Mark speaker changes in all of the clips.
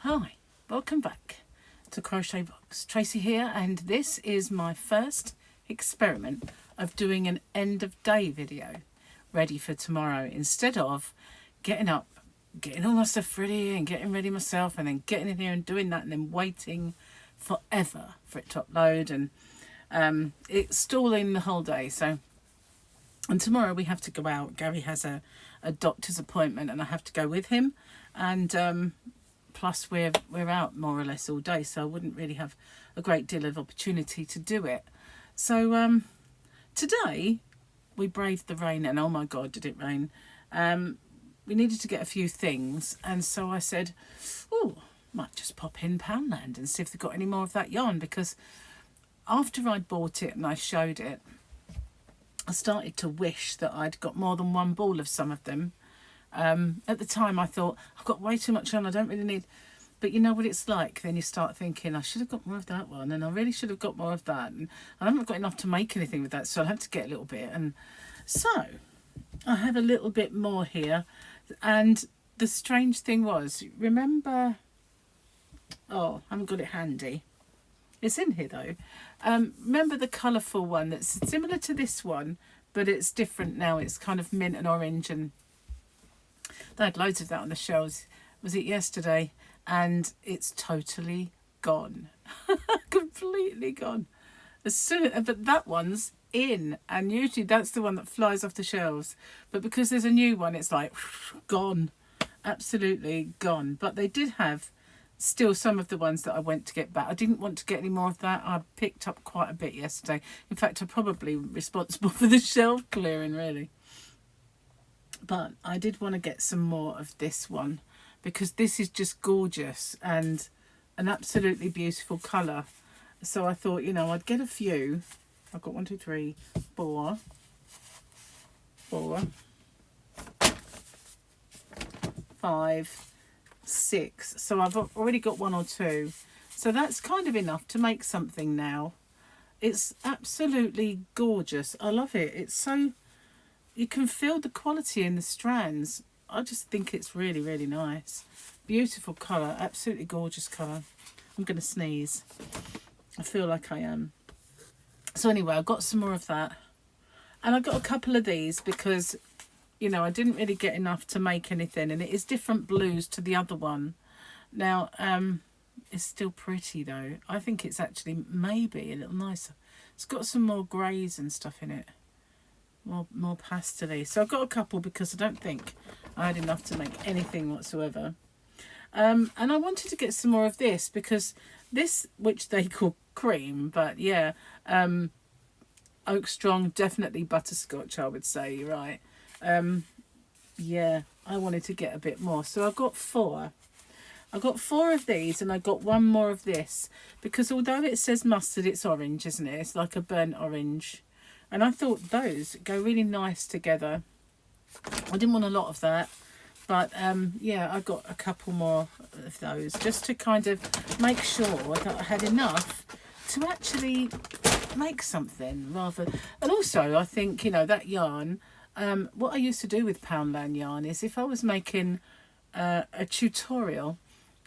Speaker 1: Hi, welcome back to Crochet Box. Tracy here, and this is my first experiment of doing an end of day video ready for tomorrow, instead of getting up, getting all my stuff ready and getting ready myself and then getting in here and doing that and then waiting forever for it to upload, and it's stalling the whole day. And tomorrow we have to go out. Gary has a doctor's appointment and I have to go with him, and plus we're out more or less all day, so I wouldn't really have a great deal of opportunity to do it. So today we braved the rain, and oh my god, did it rain. We needed to get a few things, and so I said, oh, might just pop in Poundland and see if they've got any more of that yarn, because after I'd bought it and I showed it, I started to wish that I'd got more than one ball of some of them. At the time I thought, I've got way too much on, I don't really need, but you know what it's like, then you start thinking, I should have got more of that one, and I really should have got more of that, and I haven't got enough to make anything with that, so I'll have to get a little bit. And so I have a little bit more here. And the strange thing was, remember, oh, I haven't got it handy, it's in here though. Remember the colourful one that's similar to this one, but it's different now, it's kind of mint and orange, and they had loads of that on the shelves. Was it yesterday? And it's totally gone. Completely gone. But that one's in, and usually that's the one that flies off the shelves. But because there's a new one, it's like gone. Absolutely gone. But they did have still some of the ones that I went to get back. I didn't want to get any more of that. I picked up quite a bit yesterday. In fact, I'm probably responsible for the shelf clearing, really. But I did want to get some more of this one, because this is just gorgeous and an absolutely beautiful colour. So I thought, you know, I'd get a few. I've got 1, 2, 3, 4, 5, 6. So I've already got 1 or 2. So that's kind of enough to make something now. It's absolutely gorgeous. I love it. It's so, you can feel the quality in the strands. I just think it's really, really nice. Beautiful colour, absolutely gorgeous colour. I'm going to sneeze. I feel like I am. So anyway, I got some more of that. And I got a couple of these because, you know, I didn't really get enough to make anything. And it is different blues to the other one. Now, it's still pretty though. I think it's actually maybe a little nicer. It's got some more greys and stuff in it. More pastel-y. So I've got a couple because I don't think I had enough to make anything whatsoever. And I wanted to get some more of this, because this, which they call cream, but yeah, oak strong, definitely butterscotch, I would say. You're right. Yeah, I wanted to get a bit more, so I got 4. I got 4 of these, and I got 1 more of this, because although it says mustard, it's orange, isn't it? It's like a burnt orange. And I thought those go really nice together. I didn't want a lot of that. But yeah, I got a couple more of those, just to kind of make sure that I had enough to actually make something rather. And also, I think, you know, that yarn, what I used to do with Poundland yarn is, if I was making a tutorial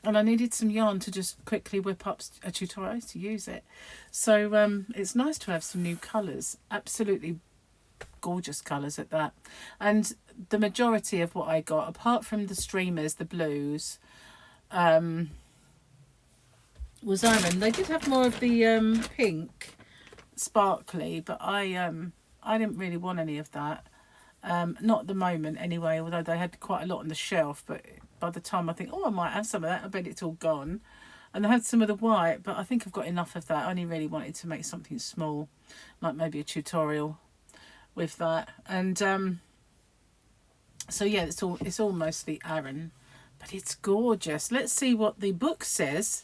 Speaker 1: and I needed some yarn to just quickly whip up a tutorial, I used to use it. So it's nice to have some new colours. Absolutely gorgeous colours at that. And the majority of what I got, apart from the streamers, the blues, was iron. They did have more of the pink sparkly, but I didn't really want any of that. Not at the moment anyway, although they had quite a lot on the shelf. But by the time I think, oh, I might have some of that, I bet it's all gone. And I had some of the white, but I think I've got enough of that. I only really wanted to make something small, like maybe a tutorial with that. And so yeah, it's all mostly Aran, but it's gorgeous. Let's see what the book says.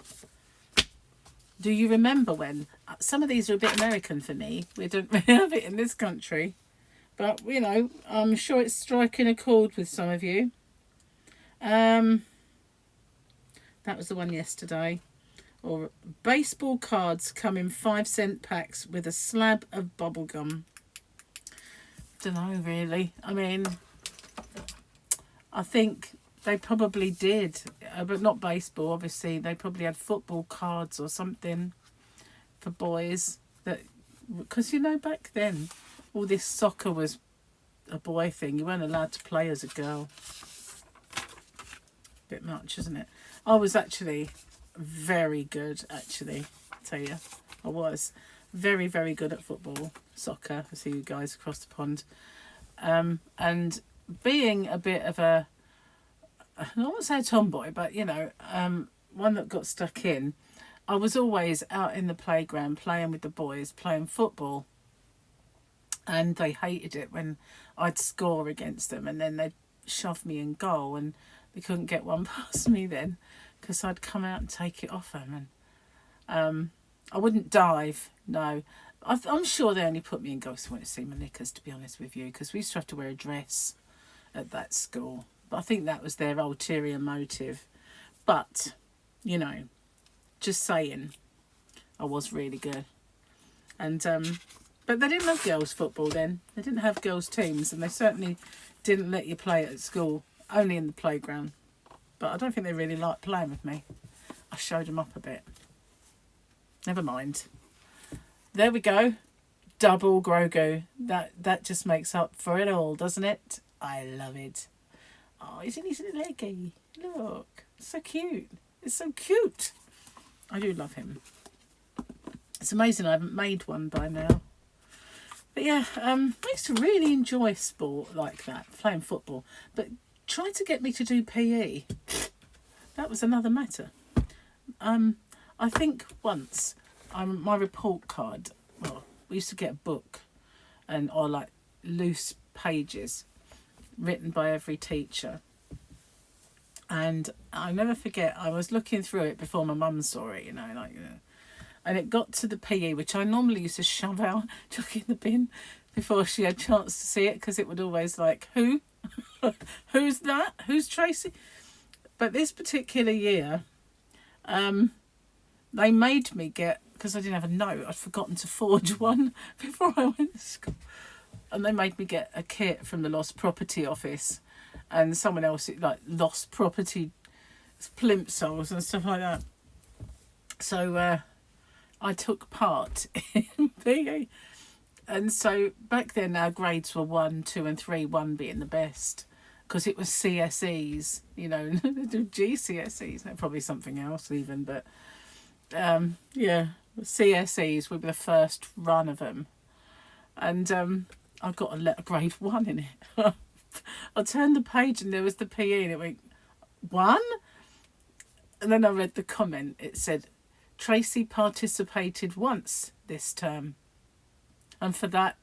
Speaker 1: Do you remember when? Some of these are a bit American for me. We don't really have it in this country, but you know, I'm sure it's striking a chord with some of you. That was the one yesterday. Or baseball cards come in 5-cent packs with a slab of bubble gum. Don't know really. I mean, I think they probably did, but not baseball, obviously. They probably had football cards or something for boys. That, because, you know, back then, all this soccer was a boy thing. You weren't allowed to play as a girl. Bit much, isn't it? I was actually very good, actually, I tell you. I was very, very good at football, soccer. I see you guys across the pond. And being a bit of a, I don't want to say a tomboy, but, you know, one that got stuck in, I was always out in the playground playing with the boys, playing football. And they hated it when I'd score against them, and then they'd shove me in goal, and they couldn't get one past me then because I'd come out and take it off them. And I wouldn't dive, no. I'm sure they only put me in goal so I wanted to see my knickers, to be honest with you, because we used to have to wear a dress at that school. But I think that was their ulterior motive. But, you know, just saying, I was really good. And but they didn't have girls' football then. They didn't have girls' teams, and they certainly didn't let you play it at school, only in the playground. But I don't think they really liked playing with me. I showed them up a bit. Never mind. There we go. Double Grogu. That just makes up for it all, doesn't it? I love it. Oh, isn't he so leggy? Look. It's so cute. It's so cute. I do love him. It's amazing I haven't made one by now. But yeah, I used to really enjoy sport like that, playing football. But trying to get me to do PE, that was another matter. I think once, my report card, well, we used to get a book, or like loose pages written by every teacher. And I'll never forget, I was looking through it before my mum saw it, you know, and it got to the PE, which I normally used to shove out, chuck in the bin before she had a chance to see it, because it would always like, who? Who's that? Who's Tracy? But this particular year, they made me get, because I didn't have a note, I'd forgotten to forge one before I went to school. And they made me get a kit from the Lost Property Office, and someone else, like Lost Property plimsolls and stuff like that. So I took part in PE. And so back then our grades were 1, 2 and 3, 1 being the best, because it was CSEs, you know, GCSEs, probably something else even, but yeah, CSEs would be the first run of them. And I got a grade 1 in it. I turned the page and there was the PE and it went, 1? And then I read the comment. It said, Tracy participated once this term. And for that,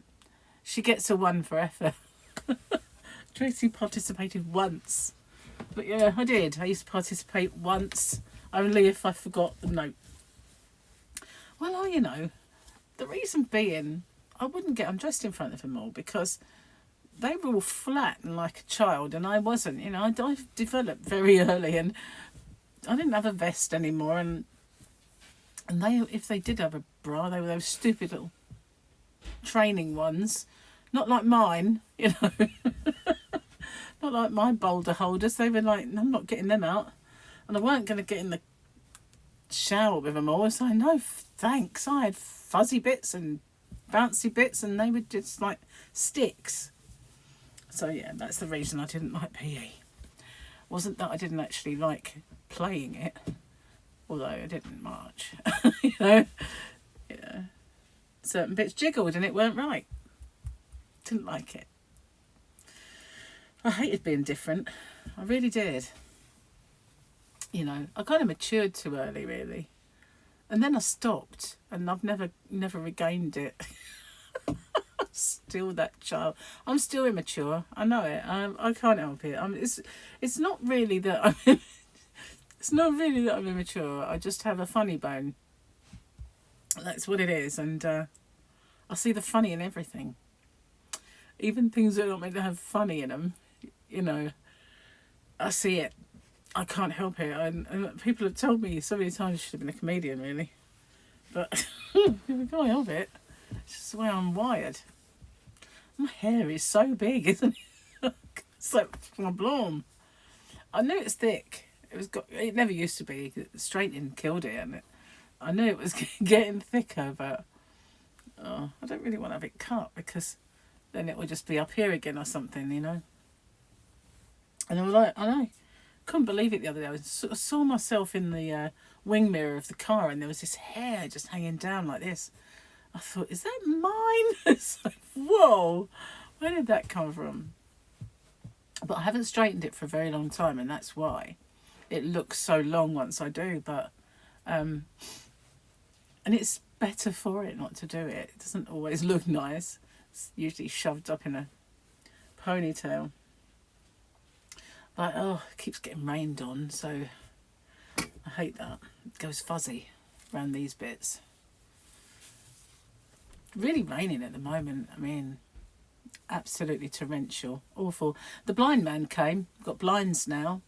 Speaker 1: she gets a 1 for effort. Tracy participated once. But yeah, I did. I used to participate once, only if I forgot the note. Well, you know, the reason being, I wouldn't get undressed in front of them all because they were all flat and like a child, and I wasn't. You know, I developed very early, and I didn't have a vest anymore. And they, if they did have a bra, they were those stupid little training ones, not like mine, you know. Not like my boulder holders. They were like, I'm not getting them out, and I weren't going to get in the shower with them all. So I know, thanks. I had fuzzy bits and bouncy bits, and they were just like sticks. So yeah, that's the reason I didn't like PE. Wasn't that I didn't actually like playing it, although I didn't much. You know, yeah. Certain bits jiggled and it weren't right. Didn't like it. I hated being different. I really did. You know, I kind of matured too early, really. And then I stopped, and I've never regained it. Still that child. I'm still immature. I know it. I can't help it. It's not really that I'm. It's not really that I'm immature. I just have a funny bone. That's what it is, and I see the funny in everything. Even things that are not meant to have funny in them, you know. I see it. I can't help it. And people have told me so many times I should have been a comedian, really. But I can't help it. It's just the way I'm wired. My hair is so big, isn't it? It's like my blonde. I knew it's thick. It never used to be. Straightening killed it, and I knew it was getting thicker, but I don't really want to have it cut because then it will just be up here again or something, you know. And I was like, I know, couldn't believe it the other day. I saw myself in the wing mirror of the car, and there was this hair just hanging down like this. I thought, is that mine? It's like, whoa, where did that come from? But I haven't straightened it for a very long time, and that's why it looks so long once I do. But and it's better for it not to do it. It doesn't always look nice. It's usually shoved up in a ponytail. But it keeps getting rained on, so I hate that. It goes fuzzy around these bits. Really raining at the moment. I mean, absolutely torrential, awful. The blind man came. We've got blinds now,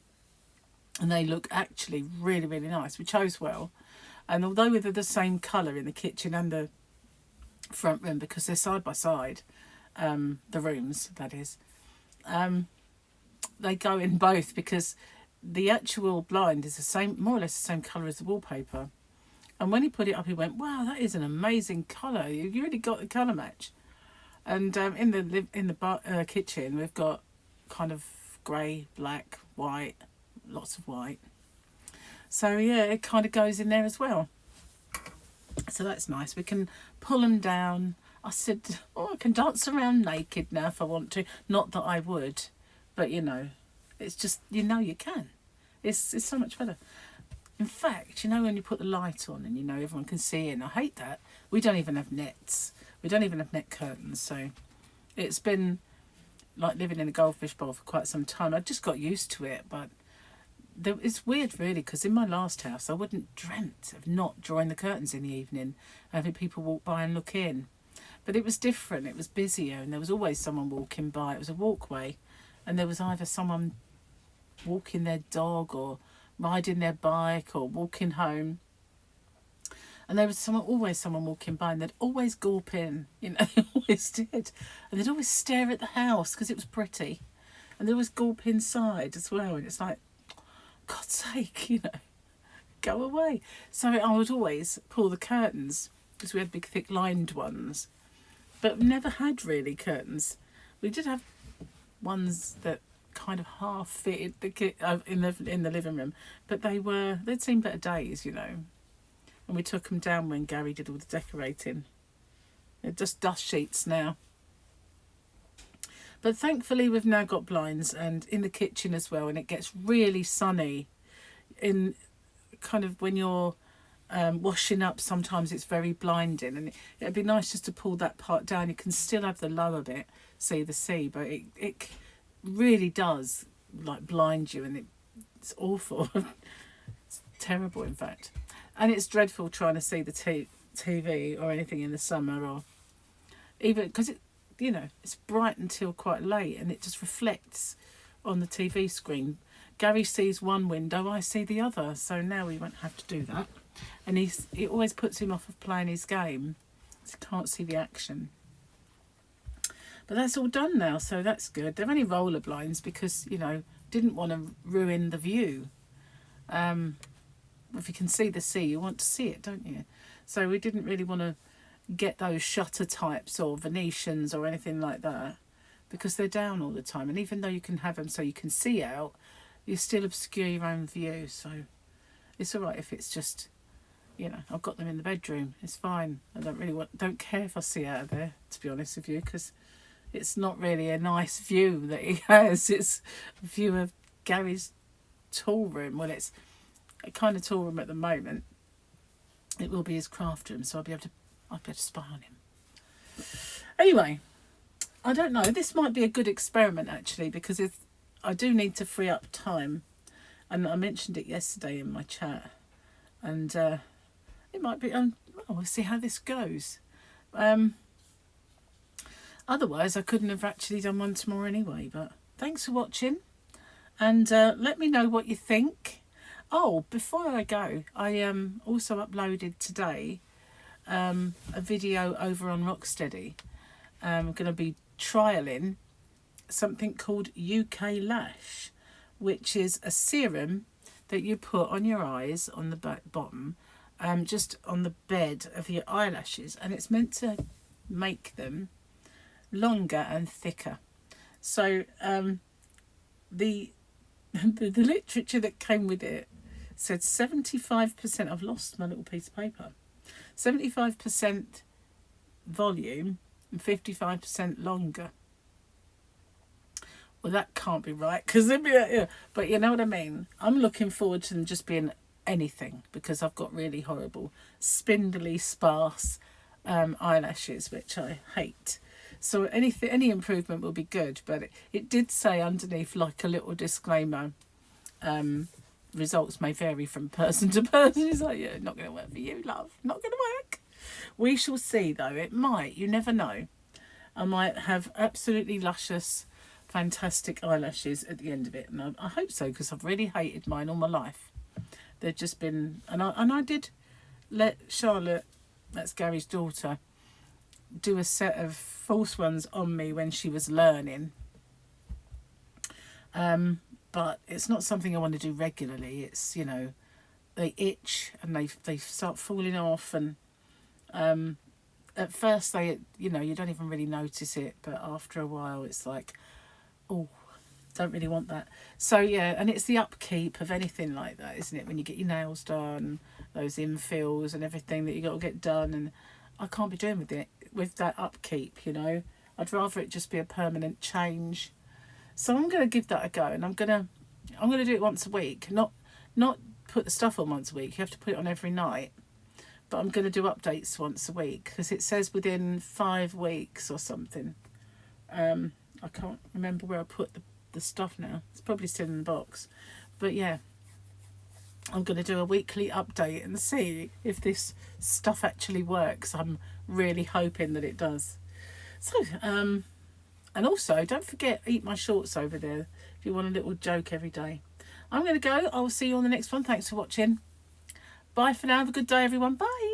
Speaker 1: and they look actually really, really nice. We chose well, and although they're the same colour in the kitchen and the front room, because they're side by side, the rooms, that is, they go in both, because the actual blind is the same, more or less the same colour as the wallpaper. And when he put it up, he went, wow, that is an amazing colour. You really got the colour match. And in the kitchen, we've got kind of grey, black, white, lots of white. So yeah, it kind of goes in there as well. So that's nice. We can pull them down. I said, I can dance around naked now if I want to. Not that I would, but you know, it's just, you know, you can. It's so much better. In fact, you know, when you put the light on and you know everyone can see in, I hate that. We don't even have nets. We don't even have net curtains. So it's been like living in a goldfish bowl for quite some time. I just got used to it, but it's weird really, because in my last house I wouldn't dreamt of not drawing the curtains in the evening, having people walk by and look in. But it was different. It was busier, and there was always someone walking by. It was a walkway, and there was either someone walking their dog or riding their bike or walking home, and there was always someone walking by, and they'd always gawp in, you know. They always did, and they'd always stare at the house because it was pretty, and they'd always gawp inside as well, and it's like, God's sake, you know, go away. So I would always pull the curtains, because we had big thick lined ones, but never had really curtains. We did have ones that kind of half fitted in the living room, but they'd seen better days, you know. And we took them down when Gary did all the decorating. They're just dust sheets now. But thankfully we've now got blinds, and in the kitchen as well, and it gets really sunny in kind of when you're washing up. Sometimes it's very blinding, and it'd be nice just to pull that part down. You can still have the lower bit, see the sea, but it really does like blind you, and it's awful. It's terrible, in fact, and it's dreadful trying to see the TV or anything in the summer, or even because you know, it's bright until quite late, and it just reflects on the TV screen. Gary sees one window, I see the other, so now we won't have to do that. And it always puts him off of playing his game, so he can't see the action. But that's all done now, so that's good. They're only roller blinds because, you know, didn't want to ruin the view. If you can see the sea, you want to see it, don't you? So we didn't really want to get those shutter types or Venetians or anything like that, because they're down all the time. And even though you can have them so you can see out, you still obscure your own view. So it's all right if it's just, you know, I've got them in the bedroom. It's fine. I don't care if I see out of there, to be honest with you, because it's not really a nice view that he has. It's a view of Gary's tool room. Well, it's a kind of tool room at the moment. It will be his craft room, so I'll be able to spy on him. Anyway, I don't know. This might be a good experiment, actually, because if I do need to free up time, and I mentioned it yesterday in my chat, and it might be. We'll see how this goes. Otherwise, I couldn't have actually done one tomorrow anyway. But thanks for watching, and let me know what you think. Oh, before I go, I also uploaded today a video over on Rocksteady. I'm going to be trialling something called UK Lash, which is a serum that you put on your eyes on the bottom, just on the bed of your eyelashes, and it's meant to make them longer and thicker. So the literature that came with it said 75%. I've lost my little piece of paper. 75% volume and 55% longer. Well, that can't be right, because but you know what I mean. I'm looking forward to them just being anything, because I've got really horrible, spindly, sparse eyelashes, which I hate. So any improvement will be good. But it did say underneath, like a little disclaimer, results may vary from person to person. It's like, yeah, not going to work for you, love. Not going to work. We shall see, though. It might. You never know. I might have absolutely luscious, fantastic eyelashes at the end of it, and I hope so, because I've really hated mine all my life. They've just been, and I did let Charlotte, that's Gary's daughter, do a set of false ones on me when she was learning, but it's not something I want to do regularly. It's, you know, they itch and they start falling off, and at first they, you know, you don't even really notice it, but after a while it's like, oh, don't really want that. So yeah, and it's the upkeep of anything like that, isn't it? When you get your nails done, those infills and everything that you got to get done, and I can't be doing with that upkeep, you know. I'd rather it just be a permanent change. So I'm going to give that a go, and I'm going to do it once a week. Not put the stuff on once a week. You have to put it on every night. But I'm going to do updates once a week, because it says within 5 weeks or something. I can't remember where I put the stuff now. It's probably still in the box. But yeah, I'm going to do a weekly update and see if this stuff actually works. I'm really hoping that it does. So, and also, don't forget, eat my shorts over there if you want a little joke every day. I'm going to go. I'll see you on the next one. Thanks for watching. Bye for now. Have a good day, everyone. Bye.